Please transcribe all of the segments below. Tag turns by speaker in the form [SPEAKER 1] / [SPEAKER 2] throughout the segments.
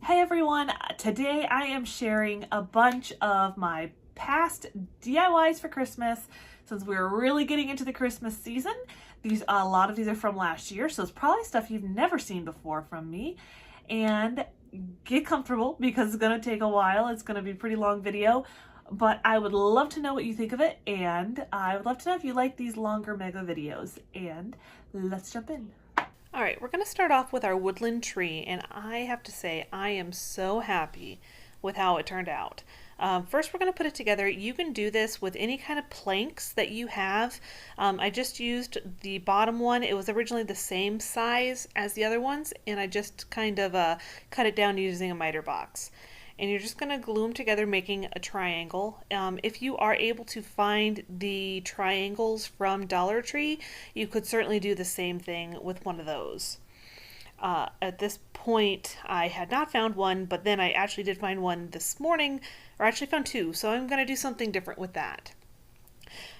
[SPEAKER 1] Hey everyone, today I am sharing a bunch of my past DIYs for Christmas since we're really getting into the Christmas season. A lot of these are from last year, so it's probably stuff you've never seen before from me. And get comfortable because it's going to take a while. It's going to be a pretty long video, but I would love to know what you think of it, and I would love to know if you like these longer mega videos. And let's jump in. All right, we're going to start off with our woodland tree, and I have to say I am so happy with how it turned out. First, we're going to put it together. You can do this with any kind of planks that you have. I just used the bottom one. It was originally the same size as the other ones, and I just kind of cut it down using a miter box. And you're just going to glue them together, making a triangle. If you are able to find the triangles from Dollar Tree, you could certainly do the same thing with one of those. At this point, I had not found one, but then I actually did find one this morning, or actually found two, so I'm going to do something different with that.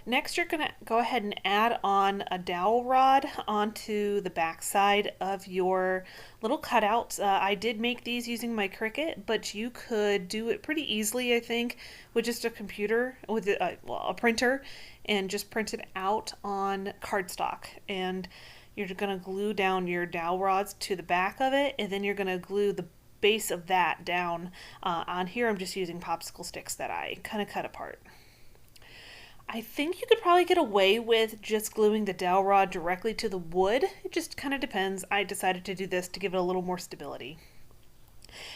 [SPEAKER 1] Next, you're going to go ahead and add on a dowel rod onto the back side of your little cutouts. I did make these using my Cricut, but you could do it pretty easily, I think, with just a computer, with a printer, and just print it out on cardstock. And you're going to glue down your dowel rods to the back of it, and then you're going to glue the base of that down. On here, I'm just using popsicle sticks that I kind of cut apart. I think you could probably get away with just gluing the dowel rod directly to the wood. It just kind of depends. I decided to do this to give it a little more stability.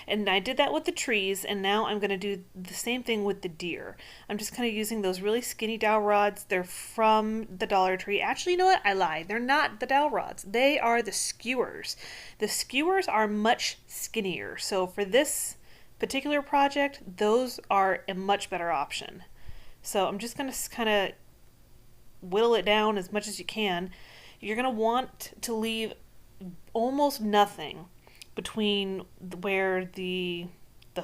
[SPEAKER 1] And I did that with the trees, and now I'm going to do the same thing with the deer. I'm just kind of using those really skinny dowel rods. They're from the Dollar Tree. Actually, you know what? I lied. They're not the dowel rods. They are the skewers. The skewers are much skinnier. So for this particular project, those are a much better option. So I'm just going to kind of whittle it down as much as you can. You're going to want to leave almost nothing between where the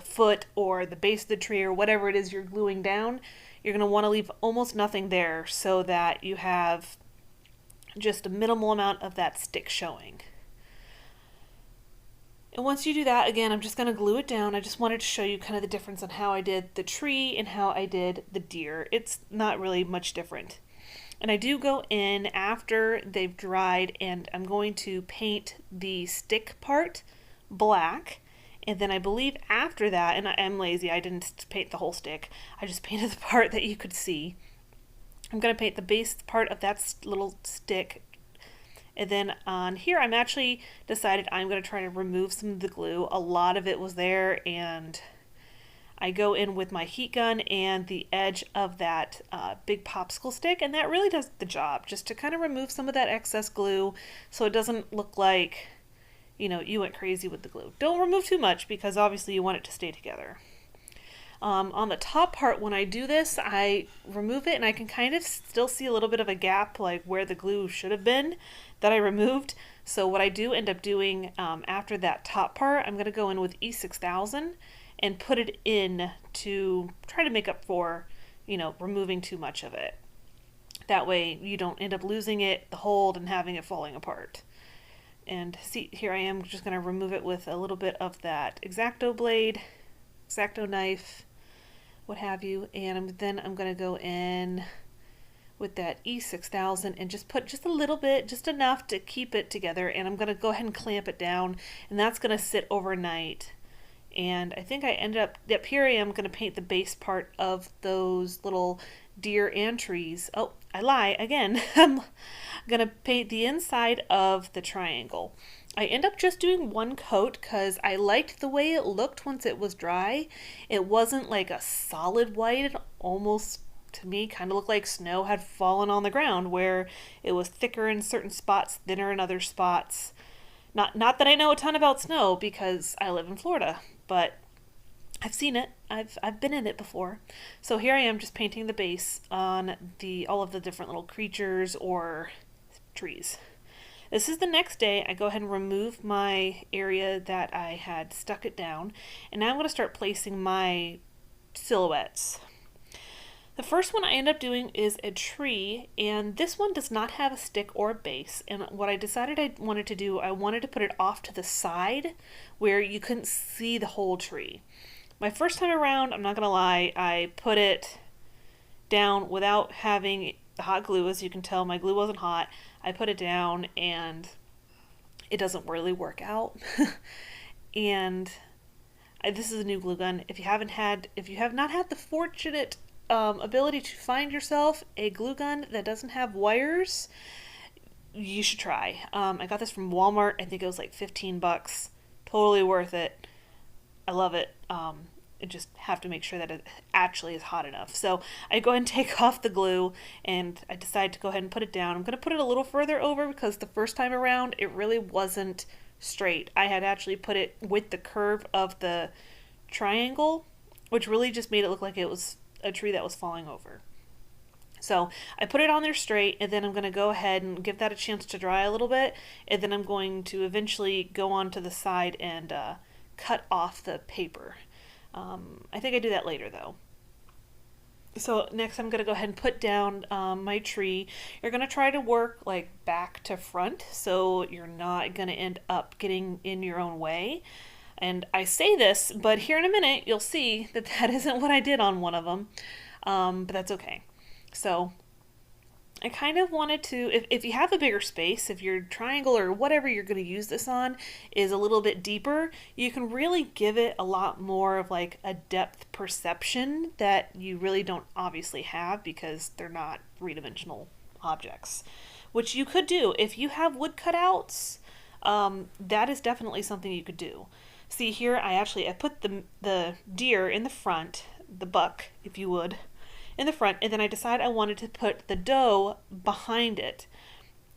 [SPEAKER 1] foot or the base of the tree or whatever it is you're gluing down. You're going to want to leave almost nothing there so that you have just a minimal amount of that stick showing. And once you do that, again, I'm just going to glue it down. I just wanted to show you kind of the difference on how I did the tree and how I did the deer. It's not really much different. And I do go in after they've dried, and I'm going to paint the stick part black. And then I believe after that, and I am lazy, I didn't paint the whole stick. I just painted the part that you could see. I'm going to paint the base part of that little stick. And then on here, I'm actually decided I'm going to try to remove some of the glue. A lot of it was there, and I go in with my heat gun and the edge of that big popsicle stick, and that really does the job, just to kind of remove some of that excess glue so it doesn't look like, you know, you went crazy with the glue. Don't remove too much because obviously you want it to stay together. On the top part, when I do this, I remove it and I can kind of still see a little bit of a gap, like where the glue should have been that I removed. So what I do end up doing after that top part, I'm going to go in with E6000 and put it in to try to make up for, you know, removing too much of it. That way you don't end up losing it, the hold, and having it falling apart. And see, here I am just going to remove it with a little bit of that X-Acto blade, X-Acto knife, what have you, and then I'm going to go in with that E6000 and just put just a little bit, just enough to keep it together, and I'm going to go ahead and clamp it down, and that's going to sit overnight. And I think I ended up here I am going to paint the base part of those little deer and trees. Oh, I lie again. I'm going to paint the inside of the triangle. I end up just doing one coat because I liked the way it looked once it was dry. It wasn't like a solid white. It almost, to me, kind of looked like snow had fallen on the ground, where it was thicker in certain spots, thinner in other spots. Not that I know a ton about snow because I live in Florida, but I've seen it. I've been in it before. So here I am just painting the base on all of the different little creatures or trees. This is the next day. I go ahead and remove my area that I had stuck it down, and now I'm going to start placing my silhouettes. The first one I end up doing is a tree, and this one does not have a stick or a base. And what I decided I wanted to do, I wanted to put it off to the side where you couldn't see the whole tree. My first time around, I'm not gonna lie, I put it down without having hot glue. As you can tell, my glue wasn't hot. I put it down and it doesn't really work out. And this is a new glue gun. If you have not had the fortunate ability to find yourself a glue gun that doesn't have wires, you should try. I got this from Walmart. I think it was like 15 bucks. Totally worth it. I love it. I just have to make sure that it actually is hot enough. So I go ahead and take off the glue, and I decide to go ahead and put it down. I'm going to put it a little further over because the first time around it really wasn't straight. I had actually put it with the curve of the triangle, which really just made it look like it was a tree that was falling over. So I put it on there straight, and then I'm going to go ahead and give that a chance to dry a little bit, and then I'm going to eventually go on to the side and cut off the paper. I think I do that later though. So next I'm going to go ahead and put down my tree. You're going to try to work like back to front so you're not going to end up getting in your own way. And I say this, but here in a minute you'll see that that isn't what I did on one of them, but that's okay. So I kind of wanted to, if you have a bigger space, if your triangle or whatever you're going to use this on is a little bit deeper, you can really give it a lot more of like a depth perception that you really don't obviously have because they're not three-dimensional objects, which you could do. If you have wood cutouts, that is definitely something you could do. See here, I put the deer in the front, the buck, if you would, in the front, and then I decided I wanted to put the doe behind it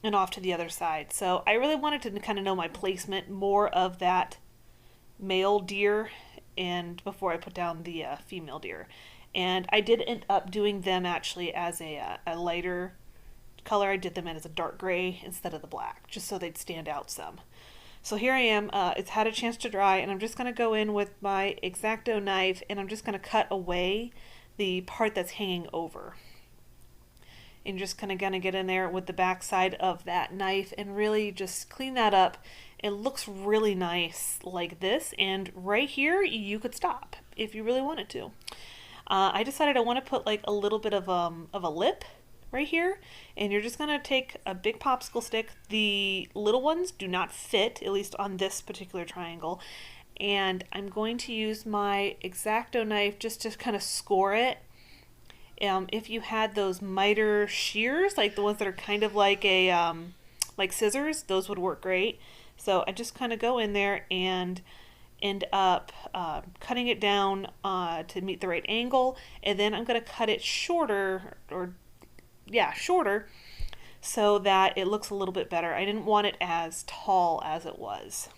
[SPEAKER 1] and off to the other side. So I really wanted to kind of know my placement more of that male deer and before I put down the female deer. And I did end up doing them actually as a lighter color. I did them in as a dark gray instead of the black, just so they'd stand out some. So here I am, it's had a chance to dry, and I'm just going to go in with my X-Acto knife, and I'm just going to cut away the part that's hanging over. And just kind of going to get in there with the back side of that knife and really just clean that up. It looks really nice like this, and right here you could stop if you really wanted to. I decided I want to put like a little bit of a lip right here, and you're just going to take a big popsicle stick. The little ones do not fit, at least on this particular triangle, and I'm going to use my X-Acto knife just to kind of score it. If you had those miter shears, like the ones that are kind of like a like scissors, those would work great. So I just kind of go in there and end up cutting it down to meet the right angle, and then I'm going to cut it shorter, shorter, so that it looks a little bit better. I didn't want it as tall as it was.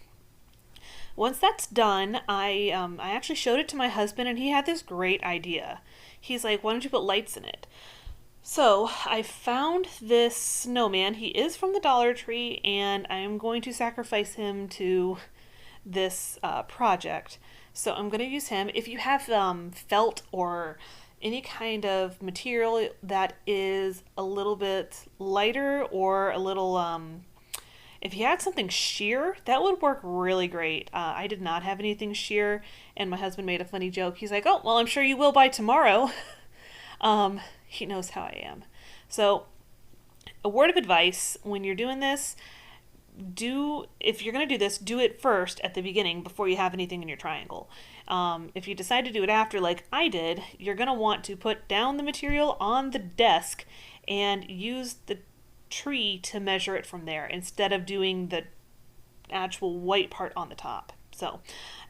[SPEAKER 1] Once that's done, I actually showed it to my husband, and he had this great idea. He's like, why don't you put lights in it? So I found this snowman. He is from the Dollar Tree, and I'm going to sacrifice him to this project. So I'm going to use him. If you have felt or any kind of material that is a little bit lighter or a little, if you had something sheer, that would work really great. I did not have anything sheer, and my husband made a funny joke. He's like, oh, well, I'm sure you will by tomorrow. He knows how I am. So a word of advice when you're doing this, if you're going to do this, do it first at the beginning before you have anything in your triangle. If you decide to do it after, like I did, you're going to want to put down the material on the desk and use the tree to measure it from there instead of doing the actual white part on the top. So,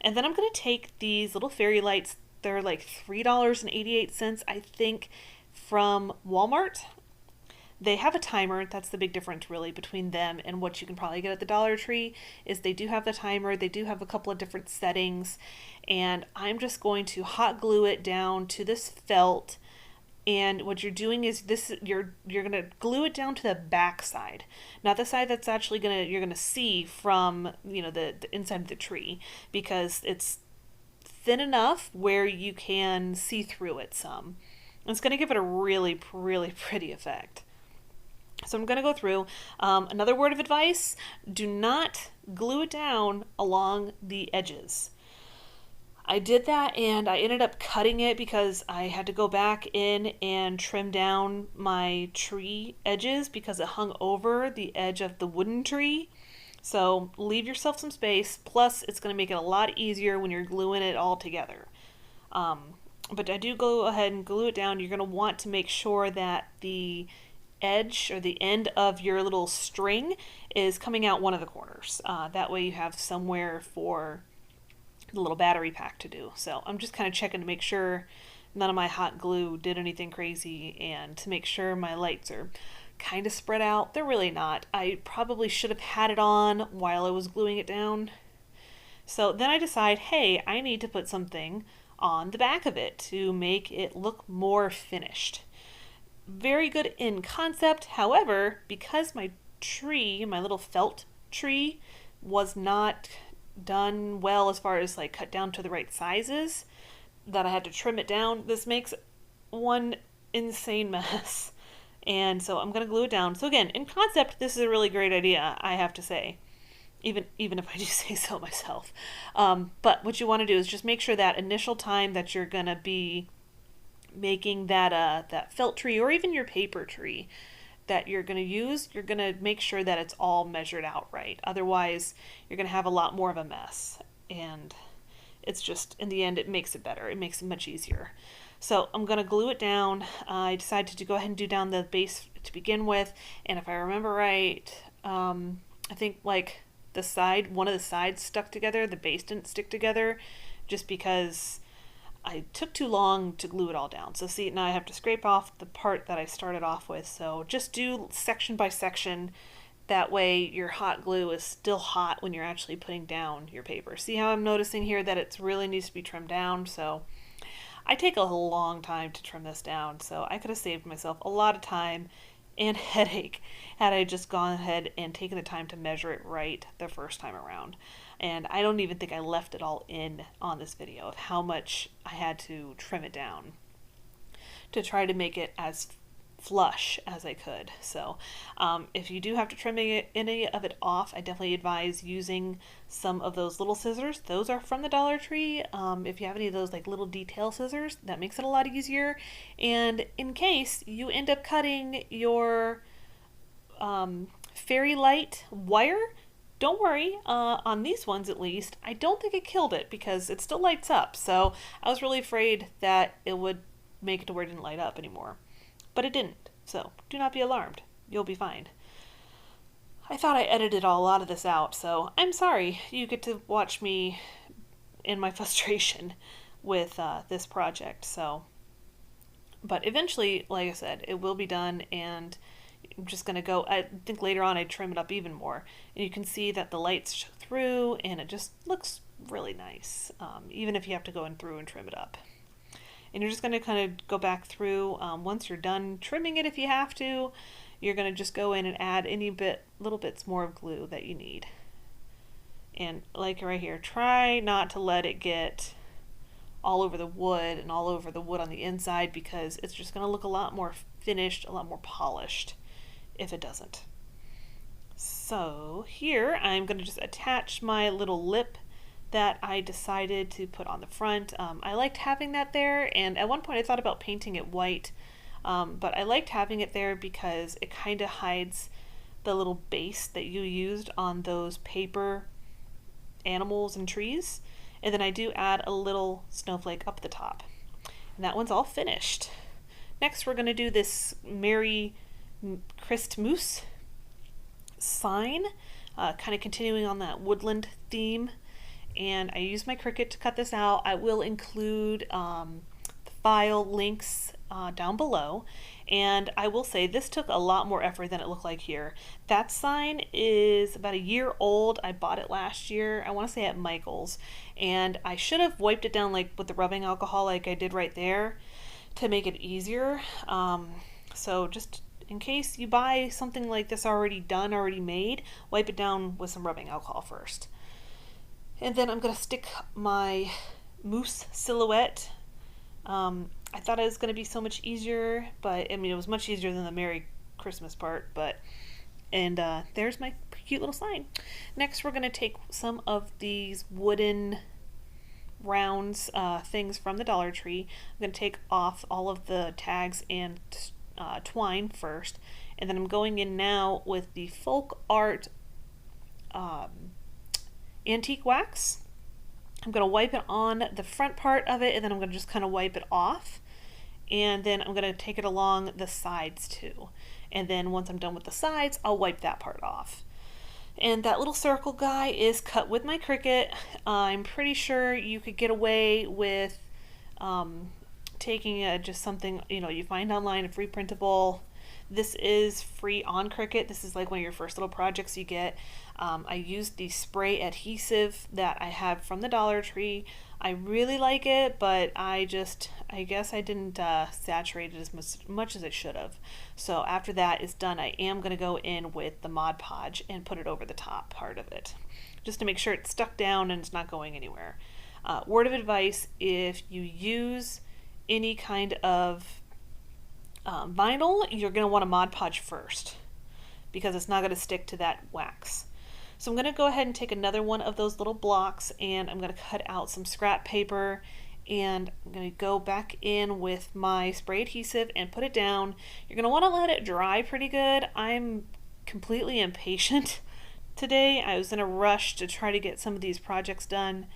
[SPEAKER 1] and then I'm going to take these little fairy lights. They're like $3.88, I think, from Walmart. They have a timer. That's the big difference really between them and what you can probably get at the Dollar Tree, is they do have the timer. They do have a couple of different settings, and I'm just going to hot glue it down to this felt. And what you're doing is you're gonna glue it down to the back side, not the side that's actually you're gonna see from the inside of the tree, because it's thin enough where you can see through it some. It's going to give it a really, really pretty effect. So I'm going to go through. Another word of advice, do not glue it down along the edges. I did that and I ended up cutting it because I had to go back in and trim down my tree edges because it hung over the edge of the wooden tree. So leave yourself some space, plus it's going to make it a lot easier when you're gluing it all together. But I do go ahead and glue it down. You're going to want to make sure that the edge or the end of your little string is coming out one of the corners. That way you have somewhere for the little battery pack to do. So I'm just kind of checking to make sure none of my hot glue did anything crazy and to make sure my lights are kind of spread out. They're really not. I probably should have had it on while I was gluing it down. So then I decide, hey, I need to put something on the back of it to make it look more finished. Very good in concept. However, because my tree, my little felt tree, was not done well as far as like cut down to the right sizes, that I had to trim it down, this makes one insane mess. And so I'm going to glue it down. So again, in concept, this is a really great idea, I have to say. Even if I do say so myself. But what you want to do is just make sure that initial time that you're going to be making that felt tree or even your paper tree that you're going to use, you're going to make sure that it's all measured out right. Otherwise, you're going to have a lot more of a mess. And it's just, in the end, it makes it better. It makes it much easier. So I'm going to glue it down. I decided to go ahead and do down the base to begin with. And if I remember right, I think like one of the sides stuck together, the base didn't stick together just because I took too long to glue it all down. So see, now I have to scrape off the part that I started off with. So just do section by section. That way your hot glue is still hot when you're actually putting down your paper. See how I'm noticing here that it really needs to be trimmed down? So I take a long time to trim this down. So I could have saved myself a lot of time and headache had I just gone ahead and taken the time to measure it right the first time around. And I don't even think I left it all in on this video of how much I had to trim it down to try to make it as flush as I could. So if you do have to trim any of it off, I definitely advise using some of those little scissors. Those are from the Dollar Tree. If you have any of those like little detail scissors, that makes it a lot easier. And in case you end up cutting your fairy light wire, don't worry, on these ones at least, I don't think it killed it because it still lights up. So I was really afraid that it would make it to where it didn't light up anymore. But it didn't, so do not be alarmed. You'll be fine. I thought I edited a lot of this out, so I'm sorry. You get to watch me in my frustration with this project. But eventually, like I said, it will be done, and I'm just going to go, I think later on I'd trim it up even more. And you can see that the lights show through, and it just looks really nice, even if you have to go in through and trim it up. And you're just going to kind of go back through. Once you're done trimming it, if you have to, you're going to just go in and add little bits more of glue that you need. And like right here, try not to let it get all over the wood and all over the wood on the inside, because it's just going to look a lot more finished, a lot more polished if it doesn't. So here I'm going to just attach my little lip that I decided to put on the front. I liked having that there, and at one point I thought about painting it white, but I liked having it there because it kind of hides the little base that you used on those paper animals and trees. And then I do add a little snowflake up the top. And that one's all finished. Next we're going to do this Merry Christmas sign, kind of continuing on that woodland theme. And I use my Cricut to cut this out. I will include the file links down below. And I will say this took a lot more effort than it looked like here. That sign is about a year old. I bought it last year, I want to say at Michael's. And I should have wiped it down like with the rubbing alcohol like I did right there to make it easier. So just in case you buy something like this already done, already made, wipe it down with some rubbing alcohol first. And then I'm going to stick my moose silhouette I thought it was going to be so much easier, but I mean, it was much easier than the Merry Christmas part, but, and there's my cute little sign. Next, we're going to take some of these wooden rounds things from the Dollar Tree. I'm going to take off all of the tags and twine first, and then I'm going in now with the Folk Art antique wax. I'm going to wipe it on the front part of it, and then I'm going to just kind of wipe it off. And then I'm going to take it along the sides too. And then once I'm done with the sides, I'll wipe that part off. And that little circle guy is cut with my Cricut. I'm pretty sure you could get away with taking just something, you know, you find online, a free printable. This is free on Cricut. This is like one of your first little projects you get. I used the spray adhesive that I have from the Dollar Tree. I really like it, but I guess I didn't saturate it as much as I should have. So after that is done, I am going to go in with the Mod Podge and put it over the top part of it, just to make sure it's stuck down and it's not going anywhere. Word of advice, if you use any kind of vinyl, you're going to want to Mod Podge first, because it's not going to stick to that wax. So I'm going to go ahead and take another one of those little blocks, and I'm going to cut out some scrap paper, and I'm going to go back in with my spray adhesive and put it down. You're going to want to let it dry pretty good. I'm completely impatient today. I was in a rush to try to get some of these projects done.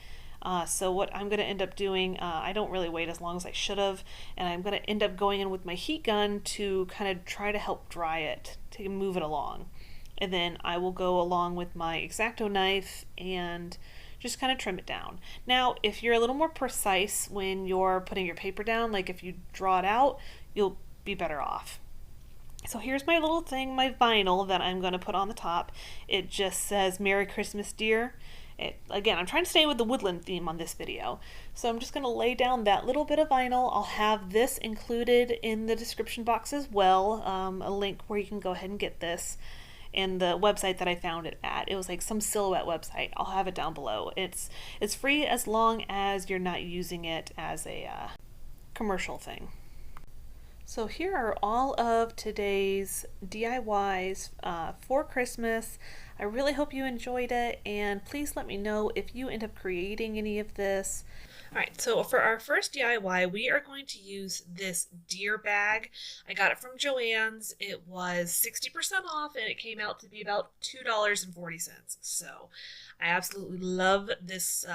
[SPEAKER 1] So what I'm going to end up doing, I don't really wait as long as I should have, and I'm going to end up going in with my heat gun to kind of try to help dry it, to move it along. And then I will go along with my X-Acto knife and just kind of trim it down. Now, if you're a little more precise when you're putting your paper down, like if you draw it out, you'll be better off. So here's my little thing, my vinyl that I'm going to put on the top. It just says Merry Christmas, Dear. Again, I'm trying to stay with the Woodland theme on this video. So I'm just going to lay down that little bit of vinyl. I'll have this included in the description box as well, a link where you can go ahead and get this. And the website that I found it at, it was like some silhouette website. I'll have it down below. It's free as long as you're not using it as a commercial thing. So here are all of today's DIYs for Christmas. I really hope you enjoyed it, and please let me know if you end up creating any of this. Alright, so for our first DIY, we are going to use this deer bag. I got it from Joann's. It was 60% off, and it came out to be about $2.40. So I absolutely love this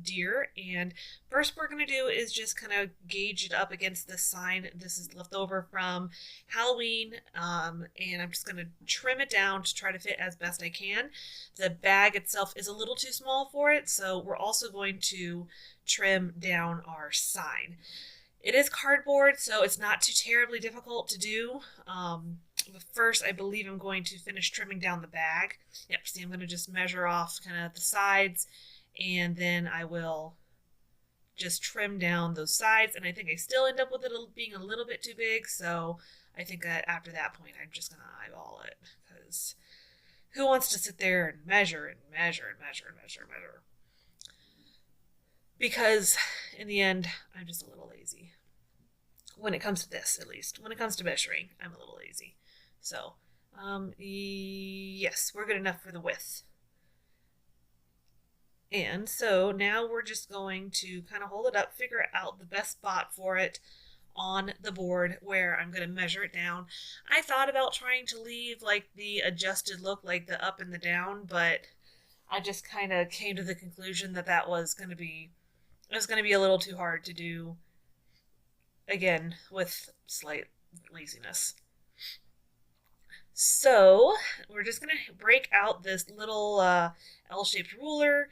[SPEAKER 1] deer, and first we're going to do is just kind of gauge it up against this sign. This is left over from Halloween, and I'm just going to trim it down to try to fit as best I can. The bag itself is a little too small for it, so we're also going to trim down our sign. It is cardboard, so it's not too terribly difficult to do. But first, I believe I'm going to finish trimming down the bag. Yep, see, I'm going to just measure off kind of the sides, and then I will just trim down those sides, and I think I still end up with it being a little bit too big, so I think that after that point, I'm just going to eyeball it, because who wants to sit there and measure and measure and measure and measure and measure? Because in the end, I'm just a little lazy. When it comes to this, at least. When it comes to measuring, I'm a little lazy. So, yes, we're good enough for the width. And so now we're just going to kind of hold it up, figure out the best spot for it on the board where I'm going to measure it down. I thought about trying to leave like the adjusted look, like the up and the down, but I just kind of came to the conclusion that that was going to be a little too hard to do, again, with slight laziness. So we're just going to break out this little L-shaped ruler,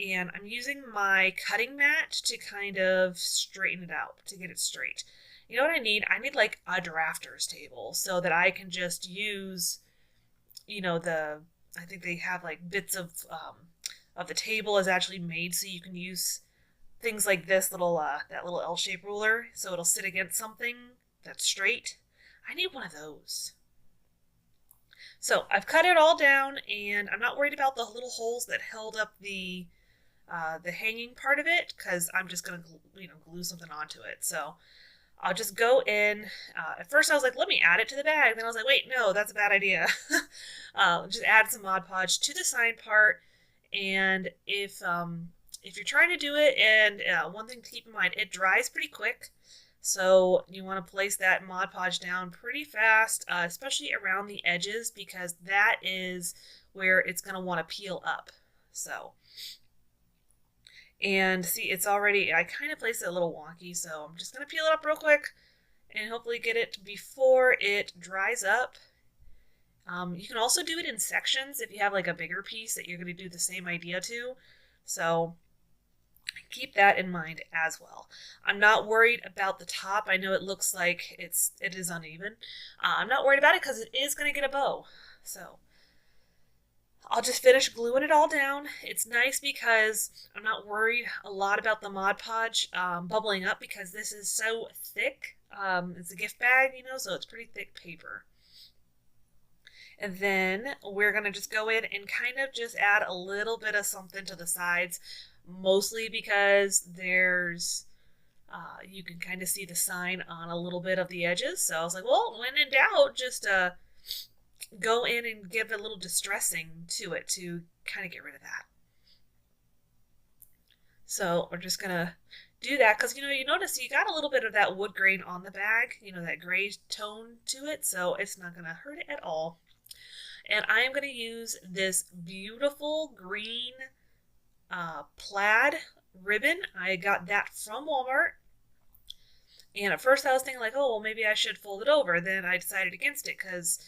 [SPEAKER 1] and I'm using my cutting mat to kind of straighten it out, to get it straight. You know what I need? I need like a drafter's table so that I can just use, you know, I think they have like bits of the table is actually made so you can use things like this little that little L-shaped ruler, so it'll sit against something that's straight. I need one of those. So I've cut it all down, and I'm not worried about the little holes that held up the the hanging part of it, because I'm just going to, glue something onto it. So I'll just go in. At first I was like, let me add it to the bag. Then I was like, wait, no, that's a bad idea. Just add some Mod Podge to the sign part. And if you're trying to do it, and one thing to keep in mind, it dries pretty quick. So you want to place that Mod Podge down pretty fast, especially around the edges, because that is where it's going to want to peel up. So, and see, it's already, I kind of placed it a little wonky, so I'm just going to peel it up real quick and hopefully get it before it dries up. You can also do it in sections if you have like a bigger piece that you're going to do the same idea to. So keep that in mind as well. I'm not worried about the top. I know it looks like it is uneven. I'm not worried about it because it is going to get a bow. So I'll just finish gluing it all down. It's nice because I'm not worried a lot about the Mod Podge bubbling up, because this is so thick. It's a gift bag, so it's pretty thick paper. And then we're going to just go in and kind of just add a little bit of something to the sides, mostly because there's, you can kind of see the sign on a little bit of the edges. So I was like, well, when in doubt, just go in and give a little distressing to it to kind of get rid of that. So we're just going to do that because, you notice you got a little bit of that wood grain on the bag, that gray tone to it. So it's not going to hurt it at all. And I am going to use this beautiful green plaid ribbon. I got that from Walmart. And at first I was thinking like, oh, well, maybe I should fold it over. Then I decided against it because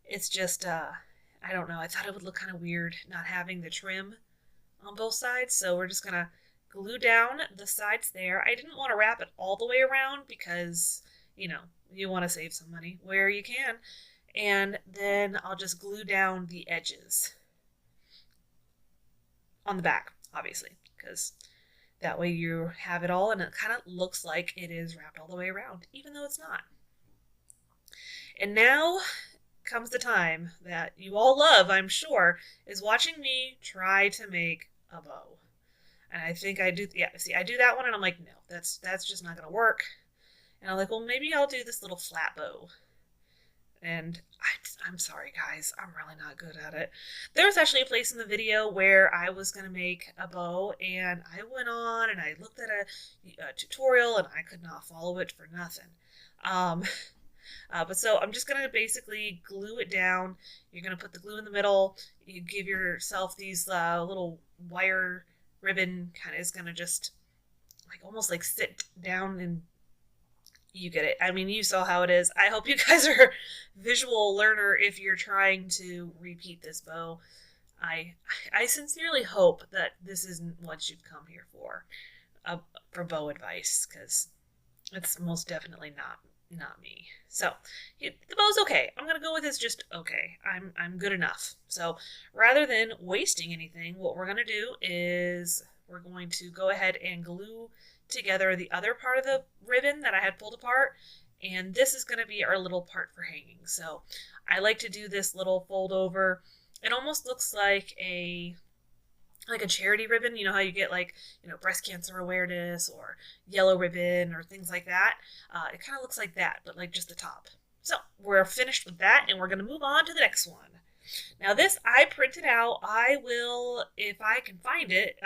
[SPEAKER 1] it's just, I don't know. I thought it would look kind of weird not having the trim on both sides. So we're just going to glue down the sides there. I didn't want to wrap it all the way around because, you want to save some money where you can. And then I'll just glue down the edges on the back, obviously, because that way you have it all and it kind of looks like it is wrapped all the way around, even though it's not. And now comes the time that you all love, I'm sure, is watching me try to make a bow. And I think I do, yeah, see, I do that one and I'm like, no, that's just not going to work. And I'm like, well, maybe I'll do this little flat bow. And I'm sorry, guys. I'm really not good at it. There was actually a place in the video where I was going to make a bow, and I went on and I looked at a tutorial, and I could not follow it for nothing. But so I'm just going to basically glue it down. You're going to put the glue in the middle. You give yourself these little wire ribbon, kind of is going to just like almost like sit down and you get it. I mean, you saw how it is. I hope you guys are a visual learner if you're trying to repeat this bow. I sincerely hope that this isn't what you've come here for bow advice, because it's most definitely not me. So the bow's okay. I'm gonna go with it's just okay. I'm good enough. So rather than wasting anything, what we're gonna do is we're going to go ahead and glue together the other part of the ribbon that I had pulled apart, and this is going to be our little part for hanging. So I like to do this little fold over. It almost looks like a charity ribbon. You know how you get like, breast cancer awareness or yellow ribbon or things like that. It kind of looks like that, but like just the top. So we're finished with that, and we're going to move on to the next one. Now this I printed out. I will, if I can find it,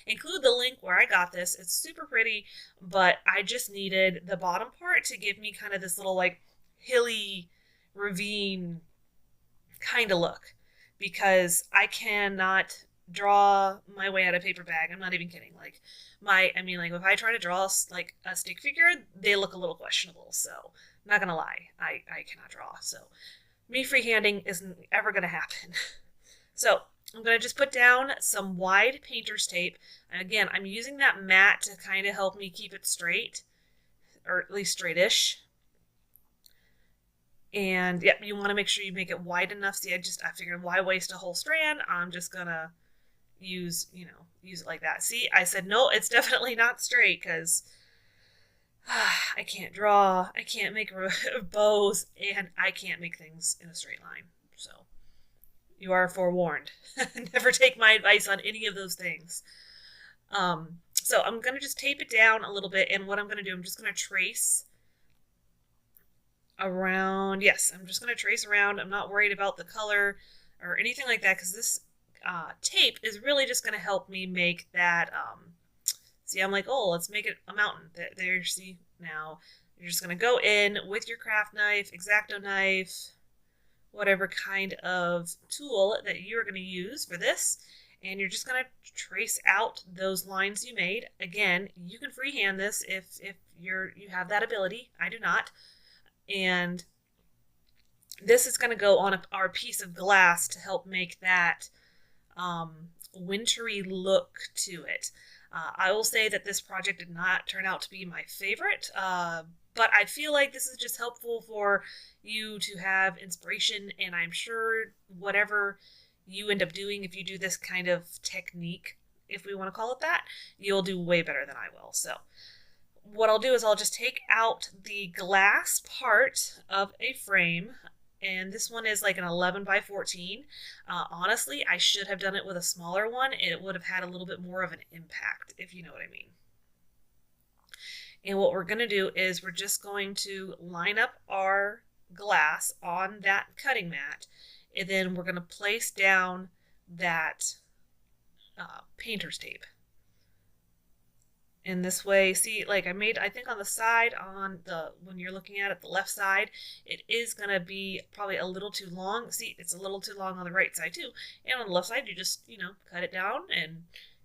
[SPEAKER 1] include the link where I got this. It's super pretty, but I just needed the bottom part to give me kind of this little like hilly ravine kind of look, because I cannot draw my way out of paper bag. I'm not even kidding. Like if I try to draw like a stick figure, they look a little questionable. So I'm not gonna lie, I cannot draw. So me freehanding isn't ever going to happen. So I'm going to just put down some wide painter's tape. And again, I'm using that mat to kind of help me keep it straight, or at least straightish. And yep, you want to make sure you make it wide enough. See, I figured why waste a whole strand? I'm just going to use it like that. See, I said, no, it's definitely not straight because I can't draw, I can't make bows, and I can't make things in a straight line. So you are forewarned. Never take my advice on any of those things. So I'm going to just tape it down a little bit, and what I'm going to do, I'm just going to trace around. Yes, I'm just going to trace around. I'm not worried about the color or anything like that, because this tape is really just going to help me make that. See, I'm like, oh, let's make it a mountain. There, see, now you're just going to go in with your craft knife, X-Acto knife, whatever kind of tool that you're going to use for this, and you're just going to trace out those lines you made. Again, you can freehand this if you have that ability. I do not. And this is going to go on our piece of glass to help make that wintry look to it. I will say that this project did not turn out to be my favorite, but I feel like this is just helpful for you to have inspiration, and I'm sure whatever you end up doing, if you do this kind of technique, if we want to call it that, you'll do way better than I will. So what I'll do is I'll just take out the glass part of a frame, and this one is like an 11 by 14. Honestly, I should have done it with a smaller one. It would have had a little bit more of an impact, if you know what I mean. And what we're going to do is we're just going to line up our glass on that cutting mat, and then we're going to place down that painter's tape. And this way, see, like I think on the side, when you're looking at it, the left side, it is going to be probably a little too long. See, it's a little too long on the right side too. And on the left side, you just, cut it down and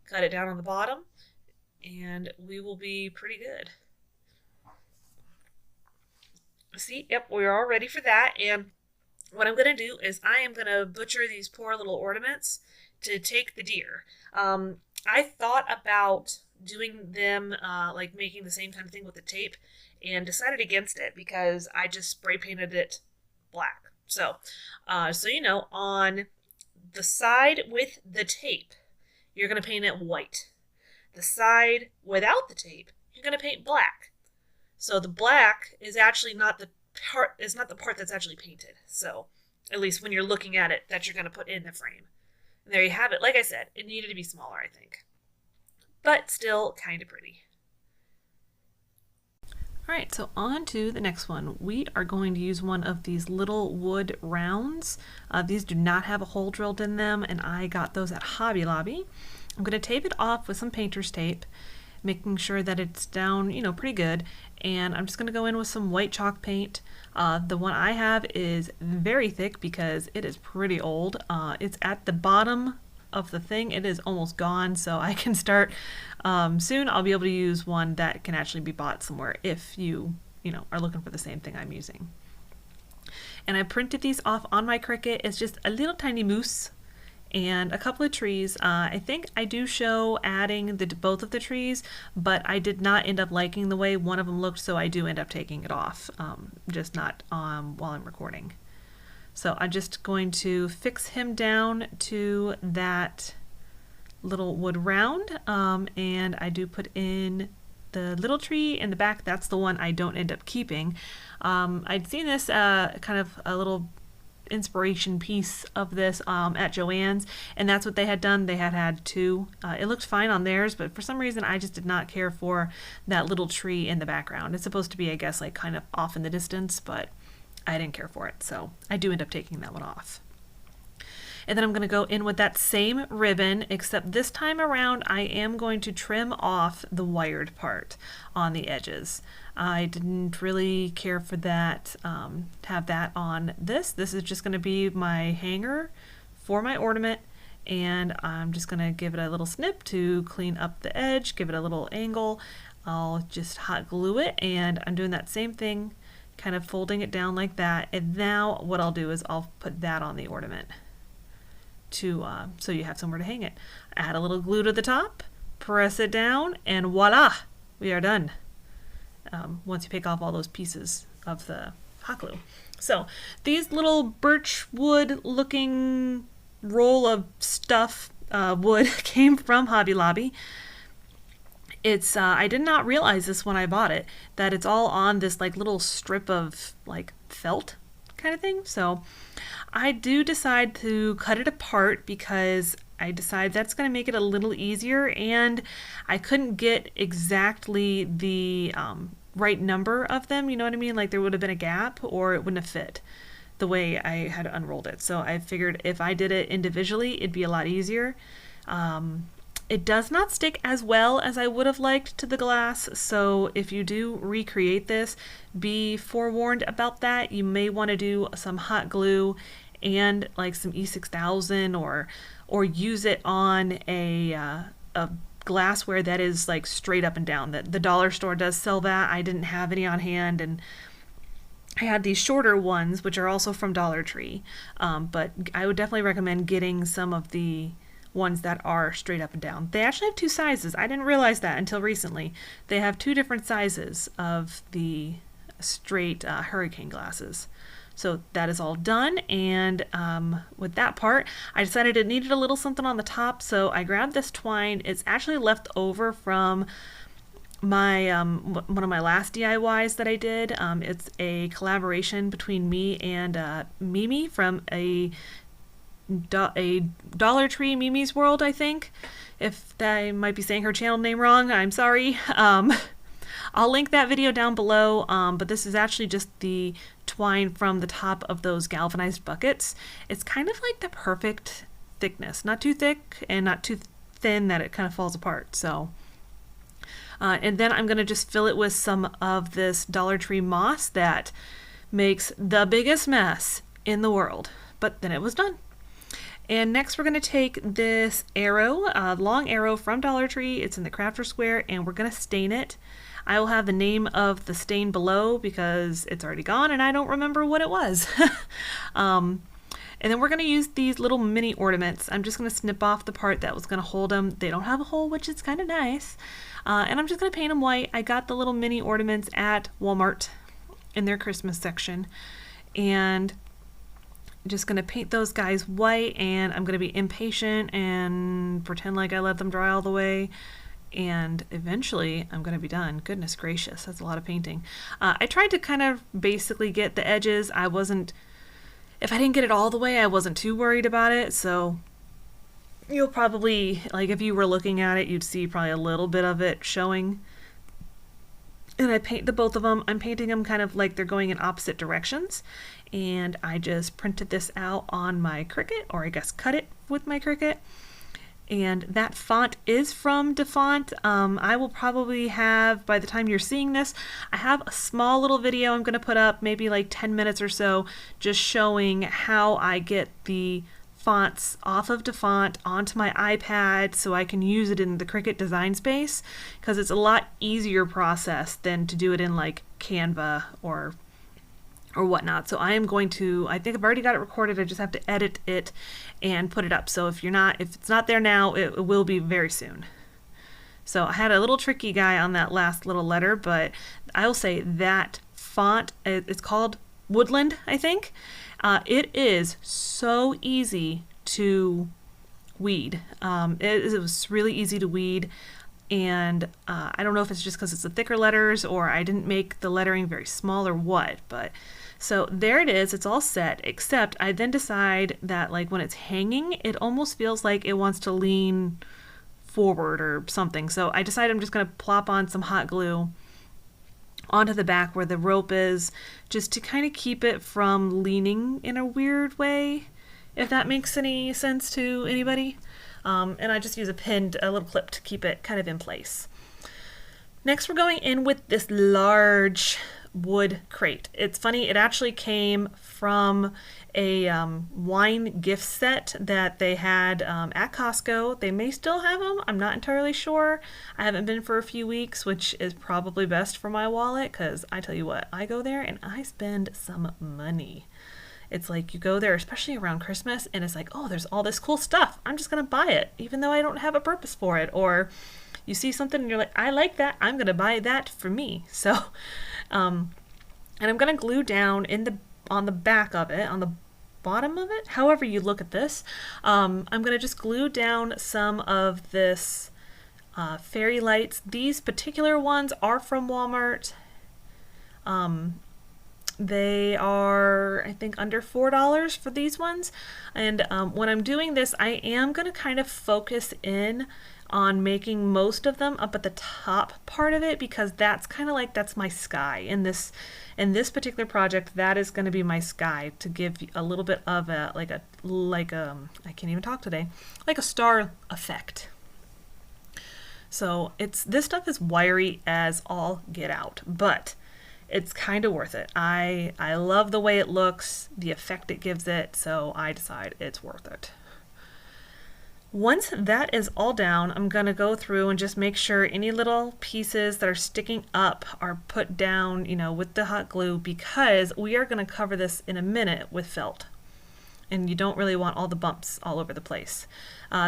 [SPEAKER 1] cut it down on the bottom, and we will be pretty good. See, yep, we're all ready for that. And what I'm going to do is I am going to butcher these poor little ornaments to take the deer. I thought about doing them like making the same kind of thing with the tape, and decided against it because I just spray painted it black. So on the side with the tape, you're going to paint it white. The side without the tape, you're going to paint black. So the black is actually not the part that's actually painted. So at least when you're looking at it, that you're going to put in the frame. And there you have it. Like I said, it needed to be smaller, I think, but still kind of pretty. All right, so on to the next one. We are going to use one of these little wood rounds. These do not have a hole drilled in them, and I got those at Hobby Lobby. I'm going to tape it off with some painter's tape, making sure that it's down, pretty good. And I'm just going to go in with some white chalk paint. The one I have is very thick because it is pretty old. It's at the bottom of the thing. It is almost gone, so I can start soon. I'll be able to use one that can actually be bought somewhere if you are looking for the same thing I'm using. And I printed these off on my Cricut. It's just a little tiny moose and a couple of trees. I think I do show adding both of the trees, but I did not end up liking the way one of them looked, so I do end up taking it off, just not while I'm recording. So I'm just going to fix him down to that little wood round, and I do put in the little tree in the back. That's the one I don't end up keeping. I'd seen this kind of a little inspiration piece of this at Joann's, and that's what they had done. They had two. It looked fine on theirs, but for some reason I just did not care for that little tree in the background. It's supposed to be, I guess, like kind of off in the distance, but I didn't care for it, so I do end up taking that one off. And then I'm going to go in with that same ribbon, except this time around I am going to trim off the wired part on the edges. I didn't really care for that, to have that on this. This is just going to be my hanger for my ornament, and I'm just going to give it a little snip to clean up the edge, give it a little angle. I'll just hot glue it, and I'm doing that same thing, kind of folding it down like that. And now what I'll do is I'll put that on the ornament to so you have somewhere to hang it. Add a little glue to the top, press it down, and voila, we are done. Once you pick off all those pieces of the hot glue. So these little birch wood looking roll of stuff, wood, came from Hobby Lobby. It's I did not realize this when I bought it, that it's all on this like little strip of like felt kind of thing. So I do decide to cut it apart because I decided that's going to make it a little easier, and I couldn't get exactly the right number of them, you know what I mean? Like there would have been a gap or it wouldn't have fit the way I had unrolled it. So I figured if I did it individually, it'd be a lot easier. It does not stick as well as I would have liked to the glass, so if you do recreate this, be forewarned about that. You may want to do some hot glue and like some E6000 or use it on a glassware that is like straight up and down. The dollar store does sell that. I didn't have any on hand, and I had these shorter ones which are also from Dollar Tree, but I would definitely recommend getting some of the ones that are straight up and down. They actually have two sizes. I didn't realize that until recently. They have two different sizes of the straight hurricane glasses. So that is all done, and with that part, I decided it needed a little something on the top, so I grabbed this twine. It's actually left over from my one of my last DIYs that I did. It's a collaboration between me and Mimi from a Dollar Tree, Mimi's World, I think. If I might be saying her channel name wrong, I'm sorry. I'll link that video down below, but this is actually just the twine from the top of those galvanized buckets. It's kind of like the perfect thickness, not too thick and not too thin that it kind of falls apart. So and then I'm going to just fill it with some of this Dollar Tree moss that makes the biggest mess in the world, but then it was done. And next we're going to take this arrow, long arrow from Dollar Tree. It's in the crafter square, and we're going to stain it. I will have the name of the stain below because it's already gone and I don't remember what it was. And then we're going to use these little mini ornaments. I'm just going to snip off the part that was going to hold them. They don't have a hole, which is kind of nice. And I'm just going to paint them white. I got the little mini ornaments at Walmart in their Christmas section. And just going to paint those guys white, and I'm going to be impatient and pretend like I let them dry all the way, and eventually I'm going to be done. Goodness gracious, that's a lot of painting. I tried to kind of basically get the edges. If I didn't get it all the way, I wasn't too worried about it, so you'll probably, like if you were looking at it, you'd see probably a little bit of it showing. And I paint the both of them. I'm painting them kind of like they're going in opposite directions. And I just printed this out on my Cricut, or I guess cut it with my Cricut. And that font is from DaFont. I will probably have, by the time you're seeing this, I have a small little video I'm going to put up, maybe like 10 minutes or so, just showing how I get the fonts off of DaFont onto my iPad so I can use it in the Cricut design space, because it's a lot easier process than to do it in like Canva or whatnot. So I am going to, I think I've already got it recorded, I just have to edit it and put it up. So if it's not there now, it will be very soon. So I had a little tricky guy on that last little letter, but I will say that font, it's called Woodland, I think. It is so easy to weed. It was really easy to weed, and I don't know if it's just because it's the thicker letters or I didn't make the lettering very small or what, but so there it is. It's all set, except I then decide that like when it's hanging, it almost feels like it wants to lean forward or something. So I decided I'm just going to plop on some hot glue onto the back where the rope is, just to kind of keep it from leaning in a weird way, if that makes any sense to anybody. And I just use a little clip to keep it kind of in place. Next we're going in with this large wood crate. It's funny, it actually came from a wine gift set that they had at Costco. They may still have them, I'm not entirely sure. I haven't been for a few weeks, which is probably best for my wallet, because I tell you what, I go there and I spend some money. It's like you go there, especially around Christmas, and it's like, oh, there's all this cool stuff. I'm just going to buy it, even though I don't have a purpose for it. Or you see something and you're like, I like that. I'm going to buy that for me. So, and I'm going to glue down on the back of it, on the bottom of it, however you look at this. I'm going to just glue down some of this fairy lights. These particular ones are from Walmart. They are, I think, under $4 for these ones. And when I'm doing this, I am going to kind of focus in on making most of them up at the top part of it, because that's kind of like, that's my sky. In this particular project, that is going to be my sky, to give a little bit of a, I can't even talk today, like a star effect. So this stuff is wiry as all get out, but it's kind of worth it. I love the way it looks, the effect it gives it, so I decide it's worth it. Once that is all down, I'm going to go through and just make sure any little pieces that are sticking up are put down, you know, with the hot glue, because we are going to cover this in a minute with felt. And you don't really want all the bumps all over the place.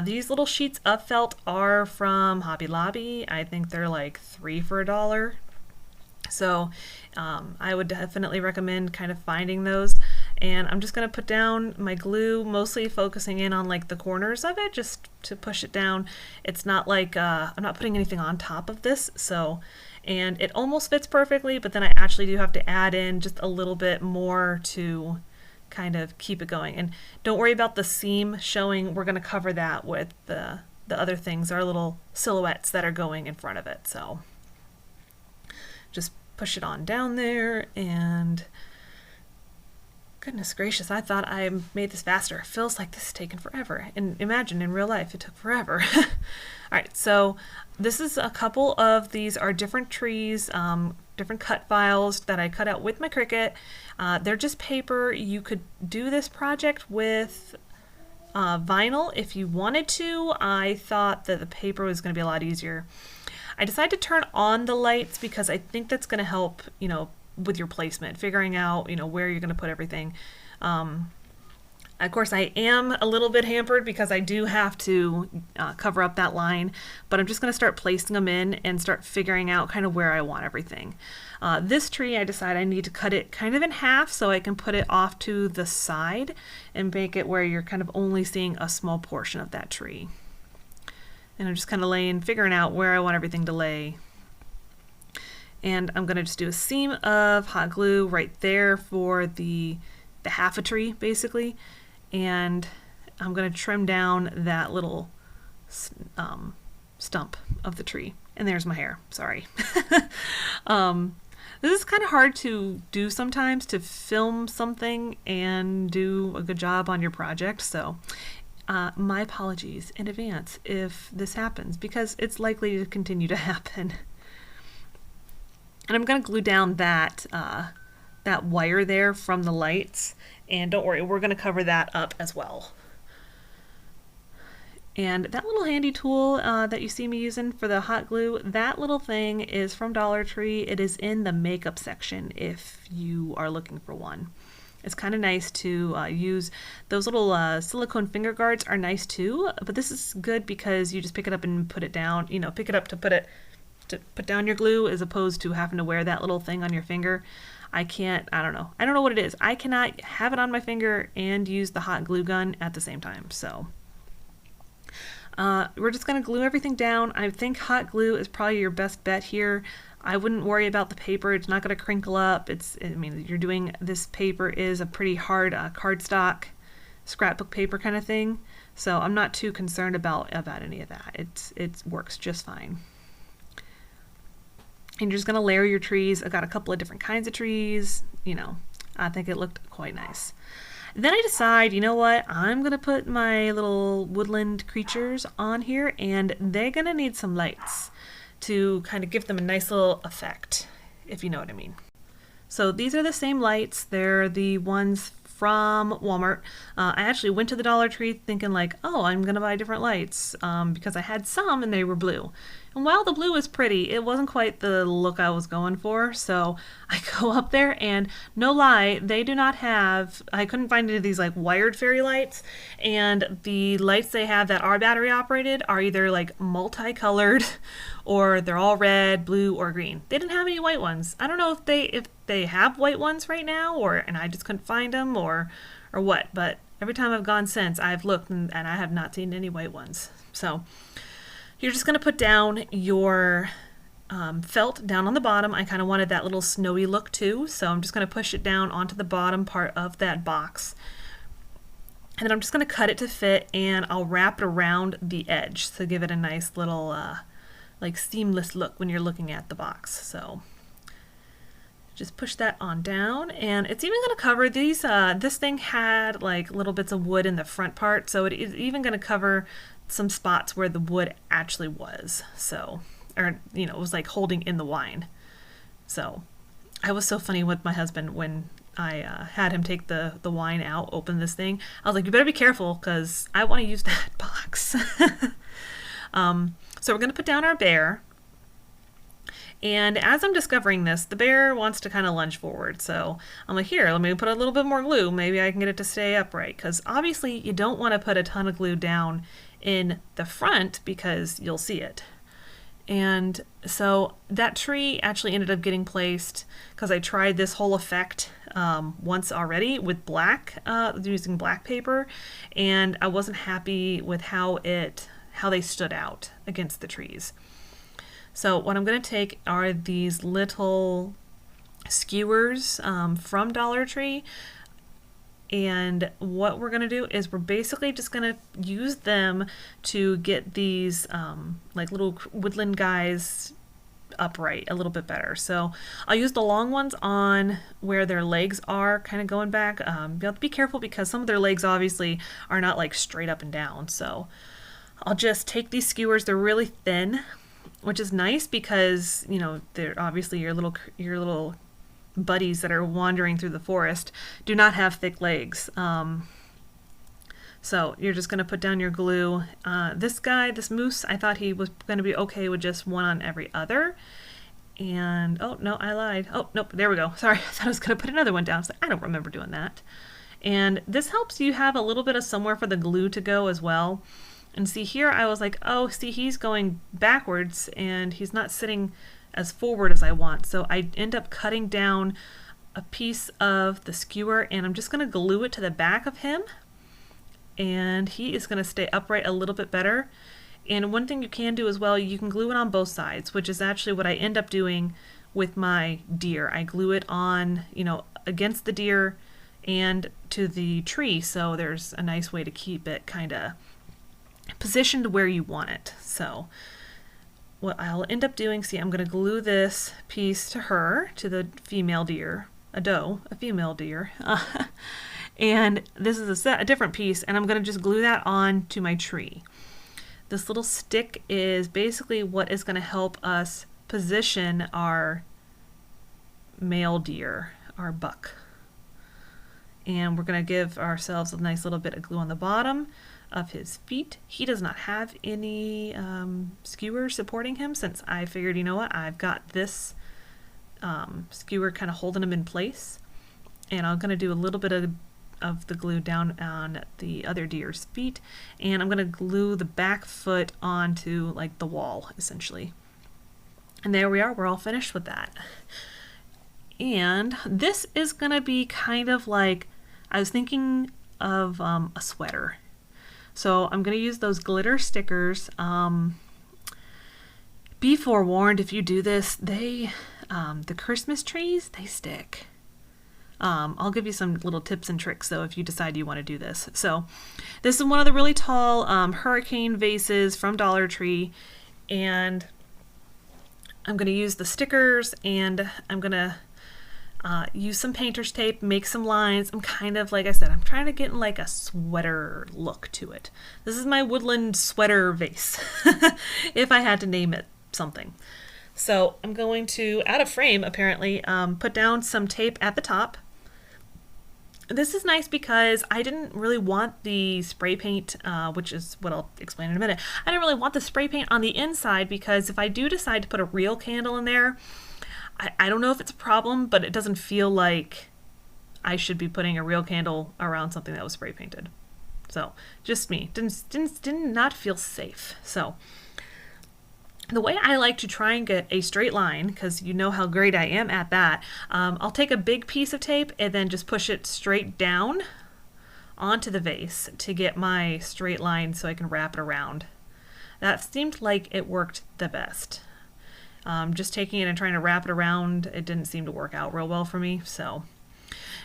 [SPEAKER 1] These little sheets of felt are from Hobby Lobby. I think they're like 3 for $1. So I would definitely recommend kind of finding those. And I'm just going to put down my glue, mostly focusing in on like the corners of it, just to push it down. It's not like, I'm not putting anything on top of this, so, and it almost fits perfectly, but then I actually do have to add in just a little bit more to kind of keep it going. And don't worry about the seam showing, we're going to cover that with the other things, our little silhouettes that are going in front of it. So just push it on down there, and goodness gracious, I thought I made this faster. It feels like this is taking forever. And imagine in real life it took forever. All right, so this is a couple of these are different trees, different cut files that I cut out with my Cricut. They're just paper. You could do this project with vinyl if you wanted to. I thought that the paper was going to be a lot easier. I decided to turn on the lights because I think that's going to help, you know, with your placement, figuring out, you know, where you're going to put everything. Of course, I am a little bit hampered because I do have to cover up that line, but I'm just going to start placing them in and start figuring out kind of where I want everything. This tree, I decided I need to cut it kind of in half so I can put it off to the side and make it where you're kind of only seeing a small portion of that tree. And I'm just kind of figuring out where I want everything to lay. And I'm going to just do a seam of hot glue right there for the half a tree, basically. And I'm going to trim down that little stump of the tree. And there's my hair. Sorry. This is kind of hard to do sometimes, to film something and do a good job on your project. So my apologies in advance if this happens, because it's likely to continue to happen. And I'm going to glue down that wire there from the lights, and don't worry, we're going to cover that up as well. And that little handy tool that you see me using for the hot glue, that little thing is from Dollar Tree. It is in the makeup section if you are looking for one. It's kind of nice to use. Those little silicone finger guards are nice too, but this is good because you just pick it up and put it down, you know, pick it up to put down your glue, as opposed to having to wear that little thing on your finger. I don't know what it is. I cannot have it on my finger and use the hot glue gun at the same time. So we're just going to glue everything down. I think hot glue is probably your best bet here. I wouldn't worry about the paper. It's not going to crinkle up. This paper is a pretty hard cardstock, scrapbook paper kind of thing. So I'm not too concerned about any of that. It works just fine. And you're just going to layer your trees. I've got a couple of different kinds of trees. You know, I think it looked quite nice. Then I decide, you know what, I'm going to put my little woodland creatures on here, and they're going to need some lights to kind of give them a nice little effect, if you know what I mean. So these are the same lights. They're the ones from Walmart. I actually went to the Dollar Tree thinking like, oh, I'm going to buy different lights because I had some and they were blue. And while the blue was pretty, it wasn't quite the look I was going for. So I go up there and no lie, they do not have, I couldn't find any of these like wired fairy lights. And the lights they have that are battery operated are either like multicolored or they're all red, blue, or green. They didn't have any white ones. I don't know if they have white ones right now, and I just couldn't find them or what. But every time I've gone since, I've looked and I have not seen any white ones. So you're just going to put down your felt down on the bottom. I kind of wanted that little snowy look too, so I'm just going to push it down onto the bottom part of that box. And then I'm just going to cut it to fit, and I'll wrap it around the edge to give it a nice little like seamless look when you're looking at the box. So just push that on down, and it's even going to cover these. This thing had like little bits of wood in the front part, so it is even going to cover some spots where the wood actually was. So, or you know, it was like holding in the wine. So I was so funny with my husband when I had him take the wine out, open this thing. I was like, you better be careful because I want to use that box. So we're going to put down our bear. And as I'm discovering this, the bear wants to kind of lunge forward. So I'm like, here, let me put a little bit more glue. Maybe I can get it to stay upright. Because obviously you don't want to put a ton of glue down in the front because you'll see it. And so that tree actually ended up getting placed because I tried this whole effect once already with black, using black paper. And I wasn't happy with how they stood out against the trees. So what I'm going to take are these little skewers from Dollar Tree, and what we're going to do is we're basically just going to use them to get these like little woodland guys upright a little bit better. So I'll use the long ones on where their legs are kind of going back. You have to be careful because some of their legs obviously are not like straight up and down. So I'll just take these skewers. They're really thin, which is nice because, you know, they're obviously your little buddies that are wandering through the forest do not have thick legs. So you're just going to put down your glue. This moose, I thought he was going to be okay with just one on every other. And, oh, no, I lied. Oh, nope, there we go. Sorry, I thought I was going to put another one down. So I don't remember doing that. And this helps you have a little bit of somewhere for the glue to go as well. And see here, I was like, oh, see, he's going backwards and he's not sitting as forward as I want. So I end up cutting down a piece of the skewer, and I'm just going to glue it to the back of him. And he is going to stay upright a little bit better. And one thing you can do as well, you can glue it on both sides, which is actually what I end up doing with my deer. I glue it on, you know, against the deer and to the tree. So there's a nice way to keep it kind of positioned where you want it. So what I'll end up doing, see, I'm going to glue this piece to her, to the female deer, a female deer. And this is a different piece, and I'm going to just glue that on to my tree. This little stick is basically what is going to help us position our male deer, our buck. And we're going to give ourselves a nice little bit of glue on the bottom of his feet. He does not have any skewer supporting him, since I figured, you know what, I've got this skewer kind of holding him in place. And I'm going to do a little bit of the glue down on the other deer's feet, and I'm going to glue the back foot onto like the wall essentially. And there we are, we're all finished with that. And this is going to be kind of like, I was thinking of a sweater. So I'm going to use those glitter stickers. Be forewarned, if you do this, the Christmas trees, they stick. I'll give you some little tips and tricks though if you decide you want to do this. So this is one of the really tall hurricane vases from Dollar Tree, and I'm going to use the stickers, and I'm going to use some painter's tape, make some lines. I'm kind of, like I said, I'm trying to get in like a sweater look to it. This is my Woodland sweater vase, if I had to name it something. So I'm going to, out of frame apparently, put down some tape at the top. This is nice because I didn't really want the spray paint, which is what I'll explain in a minute. I didn't really want the spray paint on the inside because if I do decide to put a real candle in there, I don't know if it's a problem, but it doesn't feel like I should be putting a real candle around something that was spray painted. So just me, did not feel safe. So the way I like to try and get a straight line, because you know how great I am at that, I'll take a big piece of tape and then just push it straight down onto the vase to get my straight line so I can wrap it around. That seemed like it worked the best. Just taking it and trying to wrap it around, it didn't seem to work out real well for me. So